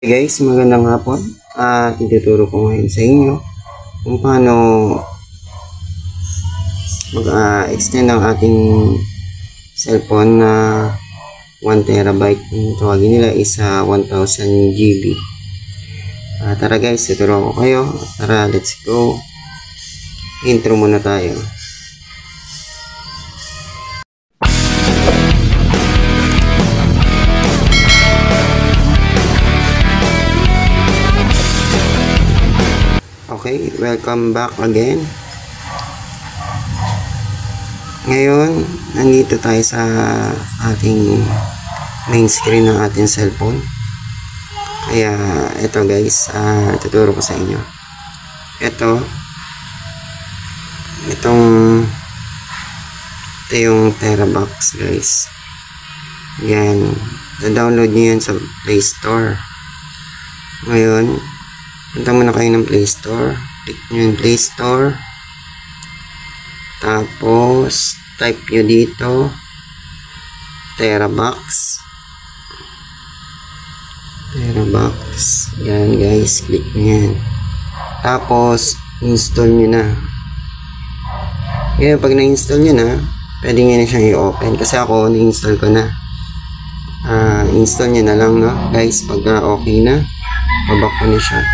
Hey guys, magandang hapon. Ituturo ko ngayon sa inyo kung paano mag-extend ang ating cellphone na 1 terabyte. Yung tawagin nila is 1000 GB. Tara guys, tuturo ko kayo. Tara, let's go. Intro muna tayo. Okay, welcome back again. Ngayon, nandito tayo sa ating main screen ng ating cellphone. Kaya, ito guys, tuturo ko sa inyo. Ito yung Terabox guys. Yan, na-download nyo yan sa Play Store. Ngayon, punta muna kayo ng Play Store. Click nyo yung Play Store. Tapos, type nyo dito Terabox. Yan guys, click nyo yan. Tapos, install nyo na. Ngayon, pag na-install nyo na, pwede nyo na siyang i-open. Kasi ako, na-install ko na. Install nyo na lang, no? Guys, pag okay na, babak ko na siya.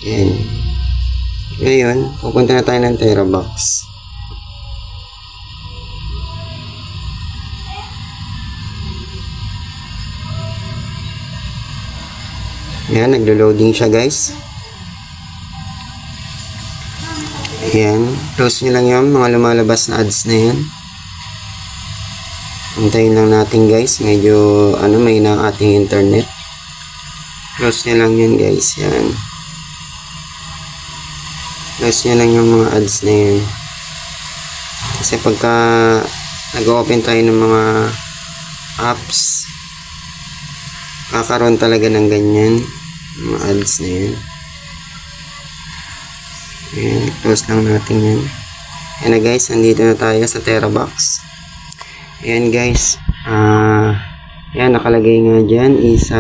Yan. Ngayon, pupunta na tayo ng Terabox. Yan, naglo-loading siya guys. Yan. Close nyo lang yung mga lumalabas na ads na yan. Antayin lang natin guys. Medyo, may na ating internet. Close nyo lang yun guys. Yan. Close nyo lang yung mga ads na yun. Kasi pagka nag-open tayo ng mga apps, kakaroon talaga ng ganyan. Mga ads na yun. Ayan, close lang natin yan. Ayan na guys, nandito na tayo sa Terabox. Ayan guys. Ayan, nakalagay nga dyan is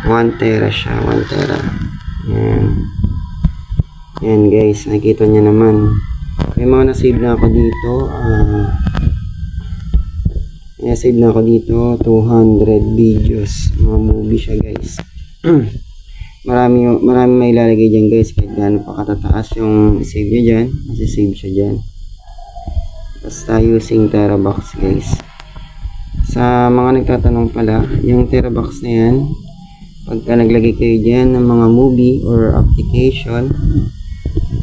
1 tera siya, 1 tera. Yan. Yan guys, nakikita nyo naman. May mga nasave na ako dito. Nasave na ako dito 200 videos. Mga movie siya guys. marami may ilalagay dyan guys. Kahit gaano pa katataas yung save nyo dyan, masisave siya dyan. Basta using Terabox guys. Sa mga nagtatanong pala, yung Terabox na yan, pagka naglagay kayo dyan ng mga movie or application,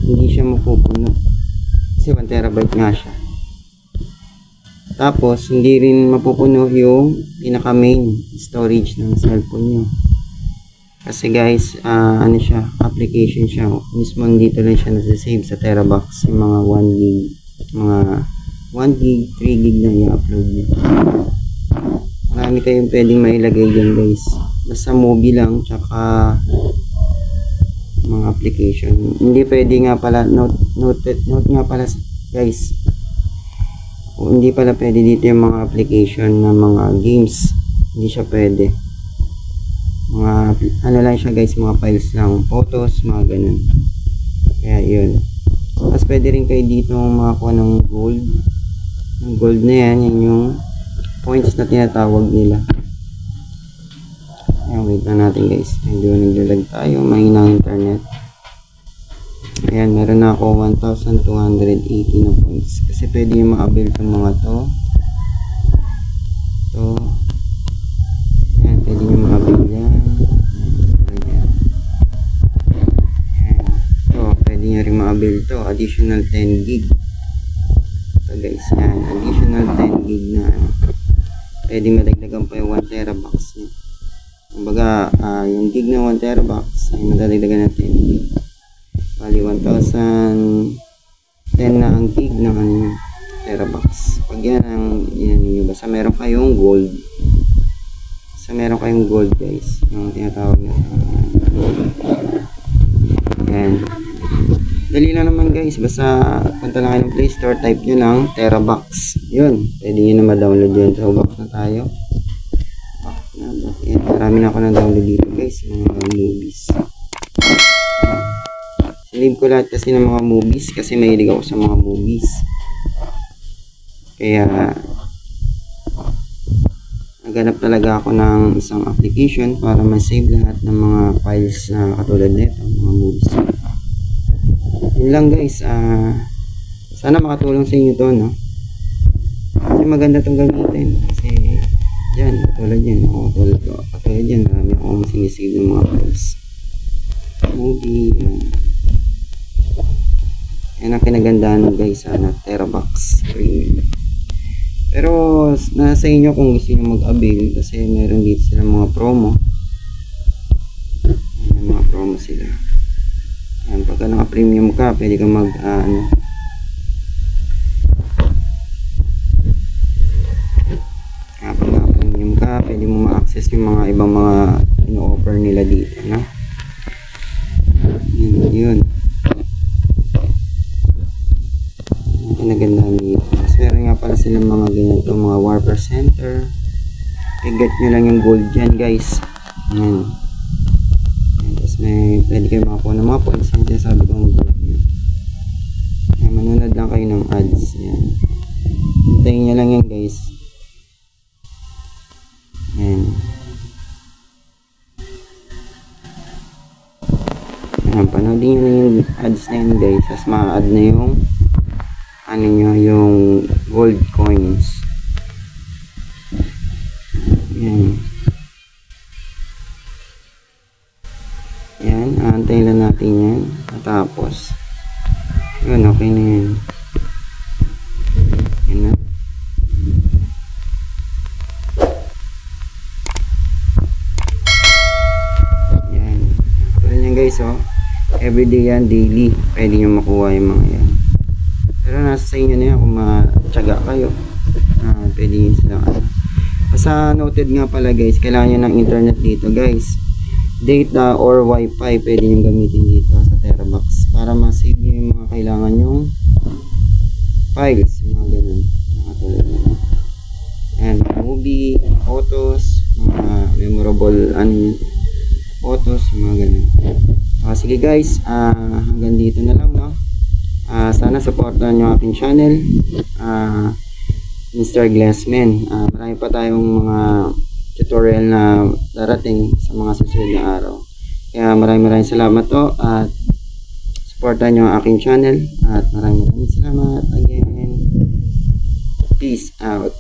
hindi siya mapupuno. Kasi 1 terabyte nga siya. Tapos, hindi rin mapupuno yung pinaka main storage ng cellphone nyo. Kasi guys, siya, application siya. Mismo dito lang siya nasa-save sa Terabox. Yung mga 1 gig, mga 1 gig, 3 gig na i-upload nyo. Marami kayong pwedeng mailagay dyan guys. Basta movie lang, tsaka mga application. Hindi pwede nga pala, note nga pala guys. Hindi pala pwede dito yung mga application na mga games. Hindi siya pwede. Mga, lang siya guys, mga files lang. Photos, mga ganun. Kaya yun. Tapos pwede rin kayo dito makakuha ng gold. Yung gold na yan, yan yung points na tinatawag nila. Ayan, wait na natin guys. Medyo naglalag tayo. Mahina ang internet. Ayan, meron na ako 1,280 na points. Kasi pwede yung ma-avail itong mga to. Ito. Ayan, pwede yung ma-avail yan. Ayan. Ito, pwede nyo rin ma-avail to. Additional 10 gig. Ito guys, yan. Additional 10 gig na. Pwede madagdagan pa yung 1 terabox nyo. Kumbaga, yung gig na 1 terabox ay madadagdagan ng 10 gig. Bali, 1,010 na ang gig ng terabox. Pag yan ang ninyo, basta meron kayong gold. Basta meron kayong gold guys. Yung tinatawag na gold. Yan. Dali lang naman guys, basta punta lang kayo ng Play Store, type nyo lang TeraBox. Yun, pwede nyo na ma-download yun. So box na tayo. Yan, marami na ako na-download dito guys, mga movies. Sinave ko lahat kasi ng mga movies kasi mahilig ako sa mga movies. Kaya naghanap talaga ako ng isang application para ma-save lahat ng mga files na katulad nito, mga movies. Yun lang guys, sana makatulong sa inyo to, no? Kasi maganda itong gamitin kasi yan, katulad yan, katulad yan, marami akong sinisave ng mga files, movie, yan ang kinagandahan guys, TeraBox Premium. Pero nasa inyo kung gusto nyo mag-avail kasi meron dito sila mga promo, may mga promo sila. Yan, pagka naka-premium ka, pwede ka mag pag naka-premium ka, pwede mo ma-access yung mga ibang mga ino-offer nila dito, no? Yun. Ang kinagandaan dito. Tapos meron nga pala silang mga ganito, mga Warper Center. I-get nyo lang yung gold dyan, guys. Yan. Tapos pwede kayo makakuha ng mga points. Yan, sabi ko ng gold. Yan, manunod lang kayo ng ads. Yan. Hintayin nyo lang yan, guys. Yan. Yan, panoodin nyo lang yung ads na yun, guys. Tapos ma-add na yung yung gold coins. Yan. Yan, aantayin lang natin yan. Tapos yun, okay na yan. Yan na. Yan. Tulad yan guys, everyday yan, daily. Pwede nyo makuha yung mga yan. Pero nasa sa inyo na yan kung matyaga kayo. Pwede yun sila. Basta noted nga pala guys, kailangan nyo ng internet dito guys. Data or wifi pwede nyo gamitin dito sa TeraBox para ma-save nyo yung mga kailangan nyong files, mga ganun. And movie, photos, mga memorable photos, mga ganun. Sige guys, hanggang dito na lang, no? Sana supportan nyo aking channel, Mr. Glassman. Marami pa tayong mga tutorial na darating sa mga susunod na araw. Kaya maraming salamat to at supportan nyo ang aking channel at maraming salamat again. Peace out.